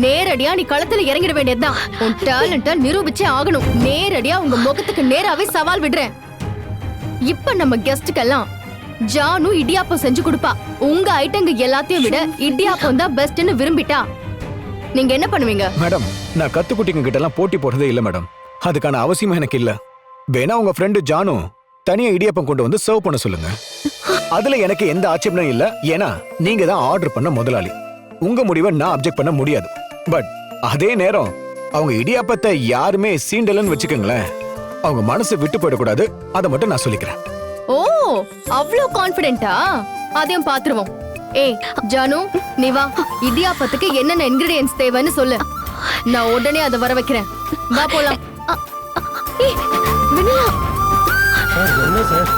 நேரடியா நீ களத்துல இறங்கிட வேண்டியதுதான். உன் டேலண்ட நிரூபிச்சே ஆகணும். நேரடியா உங்க முகத்துக்கு நேராவே சவால் விடுறேன். இப்ப நம்ம கெஸ்டுக்கெல்லாம் ஜானு இடியாப்பம் செஞ்சு கொடுப்பா. உங்க ஐட்டங்க எல்லாத்தையும் விட இடியாப்பம் தான் பெஸ்ட்னு விரும்பிட்டா நீங்க என்ன பண்ணுவீங்க? மேடம், நான் கத்துக்குட்டிங்க கிட்ட எல்லாம் போட்டி போடுறதே இல்ல மேடம். அதுக்கான அவசியம் எனக்கு இல்ல. வேணா உங்க ஃப்ரெண்டு ஜானு தனியா இடியாப்பம் கொண்டு வந்து சர்வ் பண்ண சொல்லுங்க. அதுல எனக்கு எந்த ஆட்சேபனும் இல்ல. ஏன்னா நீங்க தான் ஆர்டர் பண்ண முதலாளி. உங்க முடிவை நான் அப்செக்ட் பண்ண முடியாது. பட் அதே நேரம் அவங்க இடியாப்பத்தை யாருமே சீண்டலன்னு வச்சுக்கோங்களேன், அவங்க மனசு விட்டு போயிடக்கூடாது. அதை மட்டும் நான் சொல்லிக்கிறேன். ஓ, அவ்ளோ கான்ஃபிடென்ட்டா? அதையும் பாத்துருவோம். ஏய் ஜானு, நீ வா. இடியாப்பத்துக்கு என்னென்ன இன்கிரிடியன்ஸ் தேவைன்னு சொல்லு. நான் உடனே அதை வர வைக்கிறேன். வா போலாம். சார் என்ன சார்?